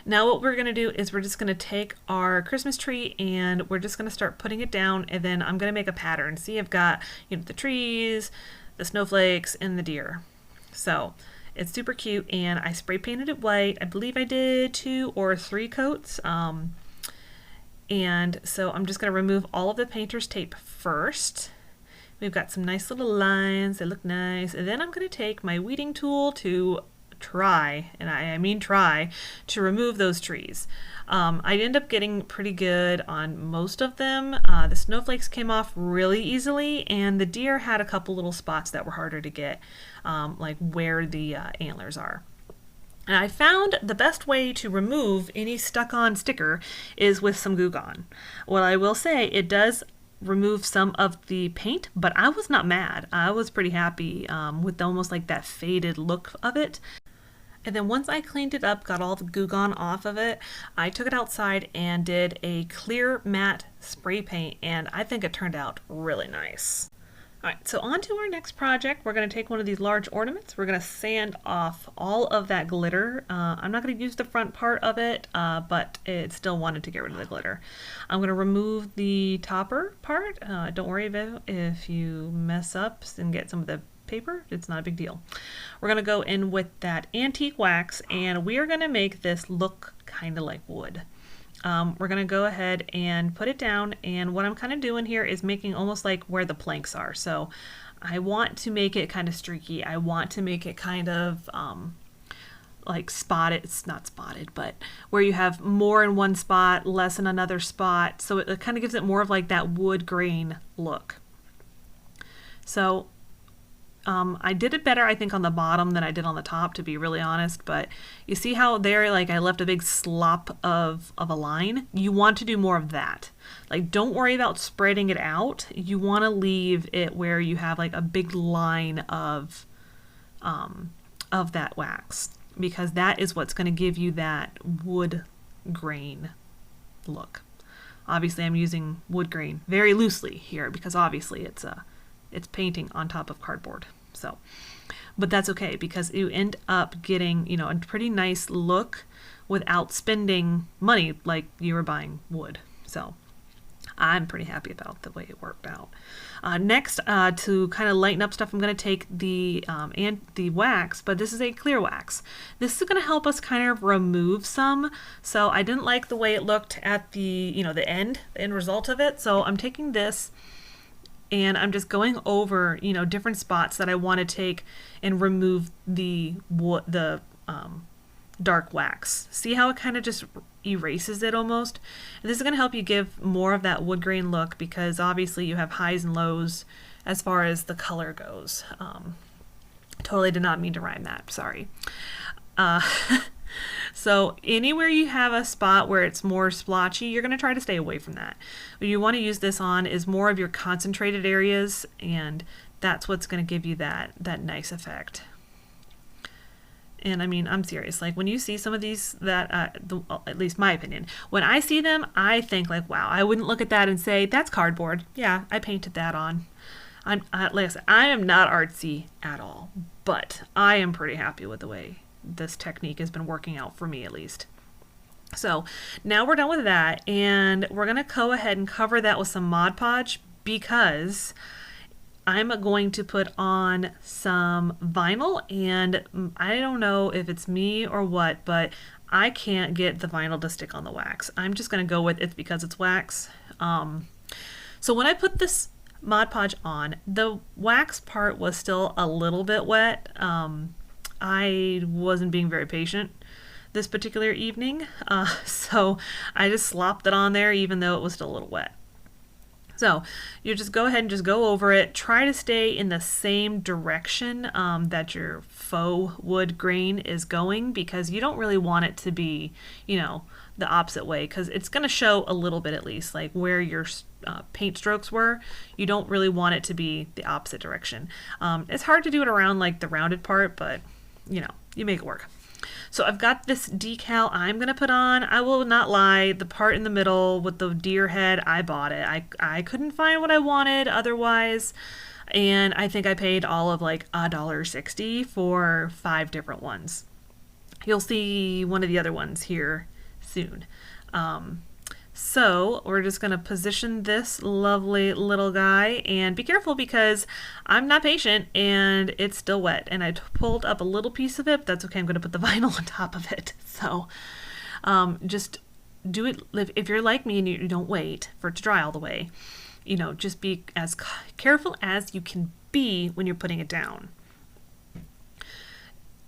[SPEAKER 1] now what we're going to do is we're just going to take our Christmas tree and we're just going to start putting it down, and then I'm going to make a pattern. See, I've got, you know, the trees, the snowflakes, and the deer. So it's super cute, and I spray painted it white. I believe I did 2 or 3 coats. And so I'm just going to remove all of the painter's tape first. We've got some nice little lines that look nice, and then I'm going to take my weeding tool to try, and I mean try, to remove those trees. I ended up getting pretty good on most of them. The snowflakes came off really easily, and the deer had a couple little spots that were harder to get, like where the antlers are. And I found the best way to remove any stuck-on sticker is with some Goo Gone. What I will say, it does remove some of the paint, but I was not mad. I was pretty happy with almost like that faded look of it. And then once I cleaned it up, got all the Goo Gone off of it, I took it outside and did a clear matte spray paint, and I think it turned out really nice. Alright, so on to our next project. We're going to take one of these large ornaments. We're going to sand off all of that glitter. I'm not going to use the front part of it, but it still wanted to get rid of the glitter. I'm going to remove the topper part. Don't worry if you mess up and get some of the paper. It's not a big deal. We're going to go in with that antique wax, and we are going to make this look kind of like wood. We're going to go ahead and put it down, and what I'm kind of doing here is making almost like where the planks are. So I want to make it kind of streaky. I want to make it kind of like spotted. It's not spotted, but where you have more in one spot, less in another spot. So it kind of gives it more of like that wood grain look. So I did it better, I think, on the bottom than I did on the top, to be really honest, but you see how there, like, I left a big slop of a line? You want to do more of that. Like, don't worry about spreading it out. You want to leave it where you have, like, a big line of that wax, because that is what's going to give you that wood grain look. Obviously, I'm using wood grain very loosely here, because obviously it's painting on top of cardboard. So, but that's okay, because you end up getting, you know, a pretty nice look without spending money like you were buying wood. So I'm pretty happy about the way it worked out. Next, to kind of lighten up stuff, I'm going to take the wax, but this is a clear wax. This is going to help us kind of remove some. So I didn't like the way it looked at the, you know, the end result of it. So I'm taking this, and I'm just going over, you know, different spots that I want to take and remove the dark wax. See how it kind of just erases it almost? And this is going to help you give more of that wood grain look, because obviously you have highs and lows as far as the color goes. Totally did not mean to rhyme that, sorry. So anywhere you have a spot where it's more splotchy, you're going to try to stay away from that. What you want to use this on is more of your concentrated areas, and that's what's going to give you that nice effect. And I mean, I'm serious. Like, when you see some of these that, at least my opinion, when I see them, I think like, wow, I wouldn't look at that and say, that's cardboard. Yeah, I painted that on. Like I said, I am not artsy at all, but I am pretty happy with the way this technique has been working out for me, at least. So now we're done with that, and we're going to go ahead and cover that with some Mod Podge, because I'm going to put on some vinyl, and I don't know if it's me or what, but I can't get the vinyl to stick on the wax. I'm just going to go with it because it's wax. So when I put this Mod Podge on, the wax part was still a little bit wet. I wasn't being very patient this particular evening, so I just slopped it on there even though it was still a little wet. So you just go ahead and just go over it. Try to stay in the same direction that your faux wood grain is going, because you don't really want it to be, you know, the opposite way, because it's going to show a little bit, at least, like where your paint strokes were. You don't really want it to be the opposite direction. It's hard to do it around like the rounded part, but you know, you make it work. So I've got this decal I'm going to put on. I will not lie, the part in the middle with the deer head, I bought it. I couldn't find what I wanted otherwise. And I think I paid all of like $1.60 for 5 different ones. You'll see one of the other ones here soon. So we're just going to position this lovely little guy, and be careful because I'm not patient and it's still wet, and I pulled up a little piece of it, but that's okay. I'm going to put the vinyl on top of it. So just do it. If you're like me and you don't wait for it to dry all the way, you know, just be as careful as you can be when you're putting it down.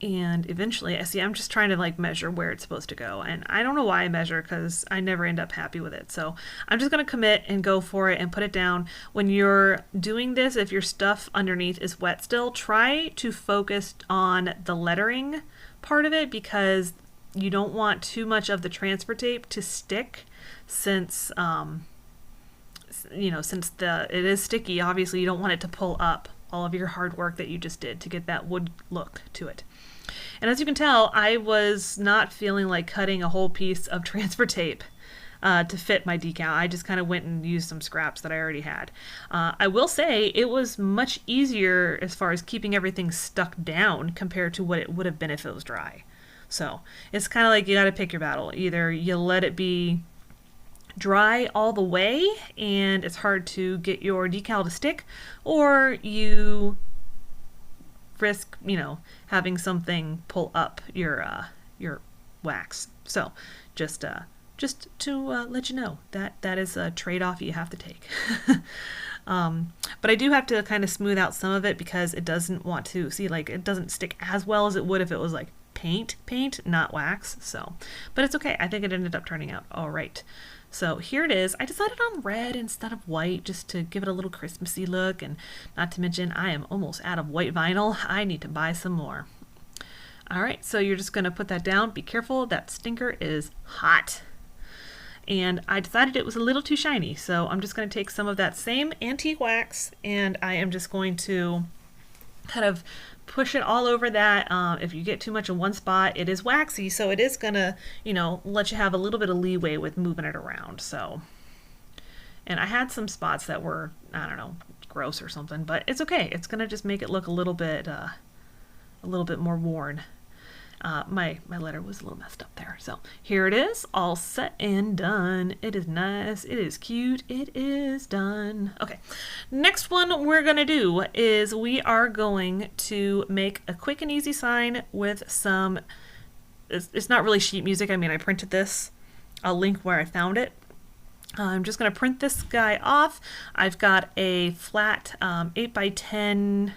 [SPEAKER 1] And eventually, I see, I'm just trying to like measure where it's supposed to go. And I don't know why I measure, because I never end up happy with it. So I'm just going to commit and go for it and put it down. When you're doing this, if your stuff underneath is wet still, try to focus on the lettering part of it, because you don't want too much of the transfer tape to stick, since you know, since it is sticky. Obviously you don't want it to pull up all of your hard work that you just did to get that wood look to it. And as you can tell, I was not feeling like cutting a whole piece of transfer tape to fit my decal. I just kind of went and used some scraps that I already had. I will say it was much easier as far as keeping everything stuck down compared to what it would have been if it was dry. So it's kind of like you got to pick your battle. Either you let it be dry all the way and it's hard to get your decal to stick, or you risk, you know, having something pull up your wax. So just to let you know that is a trade-off you have to take. But I do have to kind of smooth out some of it, because it doesn't want to see, like, it doesn't stick as well as it would if it was like paint, not wax. So, but it's okay. I think it ended up turning out all right. So here it is. I decided on red instead of white, just to give it a little Christmassy look, and not to mention I am almost out of white vinyl. I need to buy some more. All right, so you're just going to put that down. Be careful, that stinker is hot. And I decided it was a little too shiny, so I'm just going to take some of that same antique wax, and I am just going to kind of push it all over that. If you get too much in one spot, it is waxy, so it is gonna, you know, let you have a little bit of leeway with moving it around. So, and I had some spots that were, I don't know, gross or something, but it's okay. It's gonna just make it look a little bit more worn. My letter was a little messed up there. So here it is, all set and done. It is nice, it is cute, it is done. Okay, next one we're gonna do is we are going to make a quick and easy sign with some, it's not really sheet music. I mean, I printed this. I'll link where I found it. I'm just gonna print this guy off. I've got a flat 8x10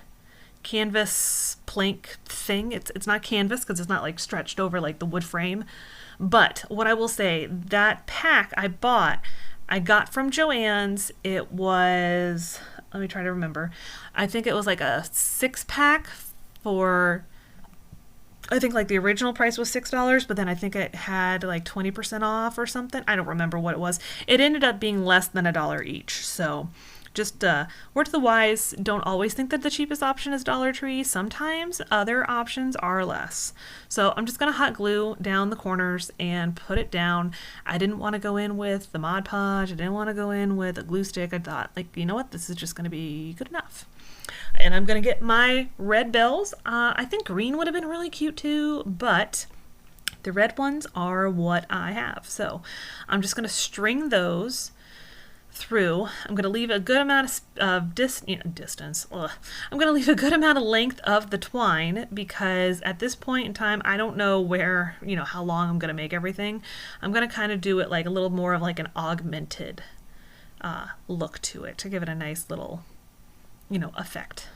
[SPEAKER 1] canvas plank thing. It's not canvas because it's not like stretched over like the wood frame. But what I will say, that pack I got from Joann's. It was, let me try to remember. I think it was like a 6-pack for, I think like the original price was $6, but then I think it had like 20% off or something. I don't remember what it was. It ended up being less than $1 each. So just word to the wise, don't always think that the cheapest option is Dollar Tree. Sometimes other options are less. So I'm just going to hot glue down the corners and put it down. I didn't want to go in with the Mod Podge. I didn't want to go in with a glue stick. I thought, like, you know what, this is just going to be good enough. And I'm going to get my red bells. I think green would have been really cute too, but the red ones are what I have. So I'm just going to string those through. I'm going to leave a good amount of distance. Ugh. I'm going to leave a good amount of length of the twine, because at this point in time, I don't know where, you know, how long I'm going to make everything. I'm going to kind of do it like a little more of like an augmented look to it, to give it a nice little, you know, effect.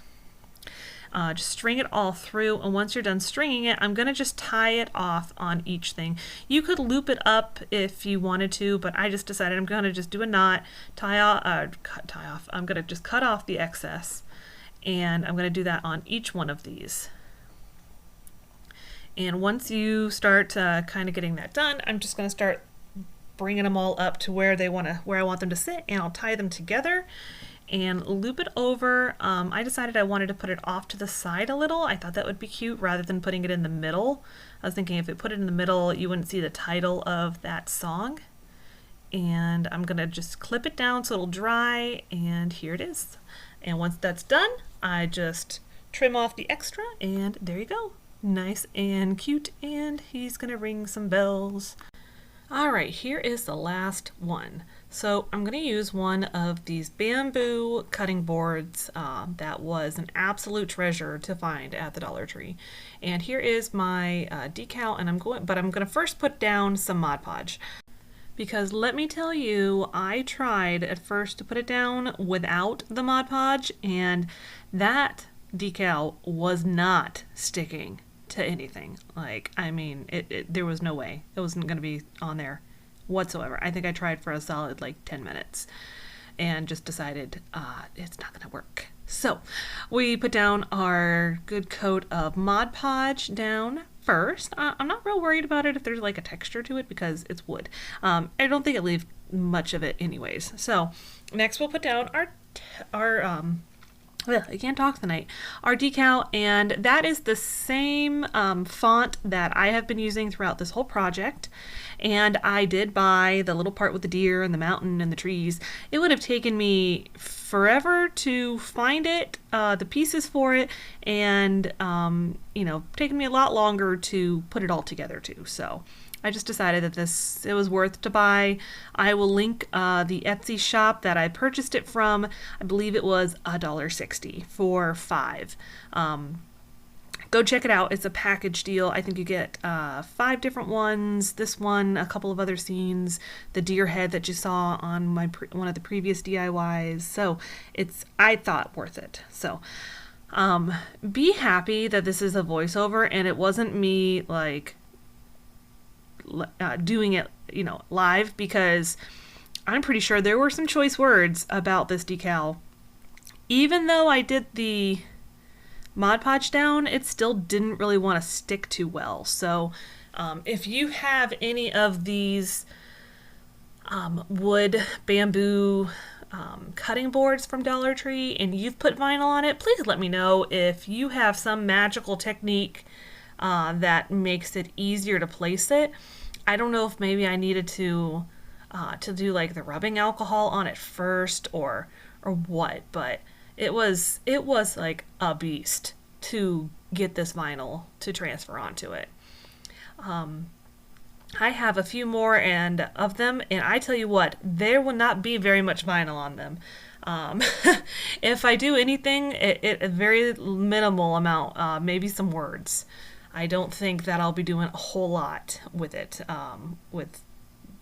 [SPEAKER 1] Just string it all through, and once you're done stringing it, I'm going to just tie it off on each thing. You could loop it up if you wanted to, but I just decided I'm going to just do a knot, tie off. I'm going to just cut off the excess, and I'm going to do that on each one of these. And once you start kind of getting that done, I'm just going to start bringing them all up to where I want them to sit, and I'll tie them together and loop it over. I decided I wanted to put it off to the side a little. I thought that would be cute rather than putting it in the middle. I was thinking if I put it in the middle, you wouldn't see the title of that song. And I'm gonna just clip it down so it'll dry, and here it is. And once that's done, I just trim off the extra, and there you go. Nice and cute, and he's gonna ring some bells. All right, here is the last one. So I'm going to use one of these bamboo cutting boards that was an absolute treasure to find at the Dollar Tree. And here is my decal, and I'm going to first put down some Mod Podge. Because let me tell you, I tried at first to put it down without the Mod Podge, and that decal was not sticking to anything. Like, I mean, there was no way it wasn't going to be on there whatsoever. I think I tried for a solid like 10 minutes and just decided it's not going to work. So we put down our good coat of Mod Podge down first. I'm not real worried about it if there's like a texture to it because it's wood. I don't think it leaves much of it anyways. So next we'll put down our I can't talk tonight. Our decal, and that is the same font that I have been using throughout this whole project. And I did buy the little part with the deer and the mountain and the trees. It would have taken me forever to find it, the pieces for it, and you know, taken me a lot longer to put it all together too. So I just decided that it was worth to buy. I will link the Etsy shop that I purchased it from. I believe it was $1.60 for 5. Go check it out. It's a package deal. I think you get 5 different ones. This one, a couple of other scenes, the deer head that you saw on one of the previous DIYs. So I thought worth it. So be happy that this is a voiceover and it wasn't me like doing it, you know, live, because I'm pretty sure there were some choice words about this decal. Even though I did the Mod Podge down, it still didn't really want to stick too well. So if you have any of these wood bamboo cutting boards from Dollar Tree and you've put vinyl on it, please let me know if you have some magical technique that makes it easier to place it. I don't know if maybe I needed to do like the rubbing alcohol on it first or what, but it was like a beast to get this vinyl to transfer onto it. I have a few more of them, and I tell you what, there will not be very much vinyl on them. If I do anything, a very minimal amount, maybe some words. I don't think that I'll be doing a whole lot with it, with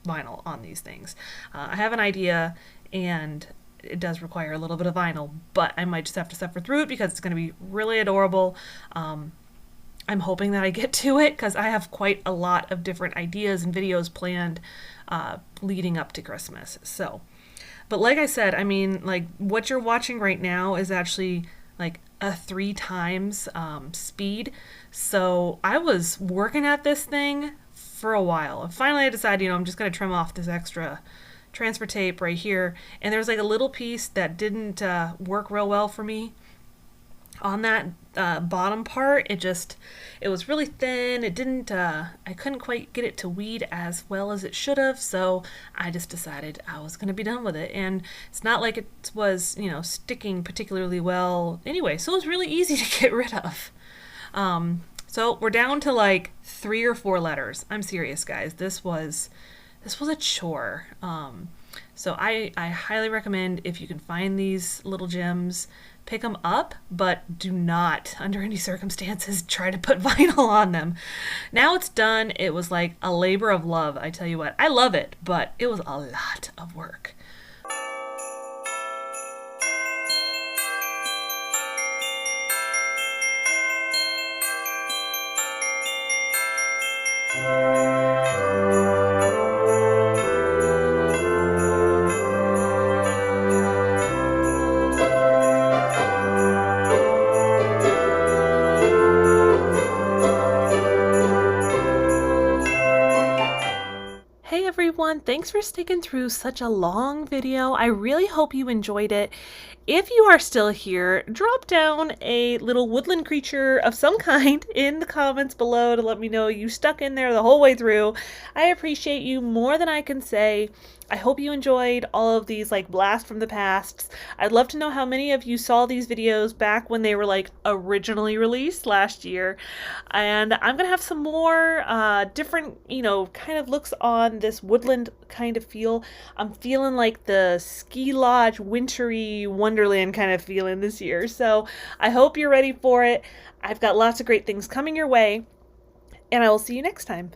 [SPEAKER 1] vinyl on these things. I have an idea, and it does require a little bit of vinyl, but I might just have to suffer through it because it's going to be really adorable. I'm hoping that I get to it because I have quite a lot of different ideas and videos planned leading up to Christmas. So, but like I said, I mean, like what you're watching right now is actually like a 3 times speed. So I was working at this thing for a while, and finally I decided, you know, I'm just going to trim off this extra transfer tape right here, and there's like a little piece that didn't work real well for me on that bottom part. It was really thin. It didn't I couldn't quite get it to weed as well as it should have, so I just decided I was going to be done with it. And it's not like it was, you know, sticking particularly well anyway, so it was really easy to get rid of. So we're down to like 3 or 4 letters. I'm serious, guys. This was a chore. So I highly recommend, if you can find these little gems, pick them up, but do not, under any circumstances, try to put vinyl on them. Now it's done. It was like a labor of love. I tell you what, I love it, but it was a lot of work. everyone. Thanks for sticking through such a long video. I really hope you enjoyed it. If you are still here, drop down a little woodland creature of some kind in the comments below to let me know you stuck in there the whole way through. I appreciate you more than I can say. I hope you enjoyed all of these like blast from the pasts. I'd love to know how many of you saw these videos back when they were like originally released last year. And I'm gonna have some more different, kind of looks on this woodland kind of feel. I'm feeling like the ski lodge, wintry Wonderland kind of feeling this year. So I hope you're ready for it. I've got lots of great things coming your way, and I will see you next time.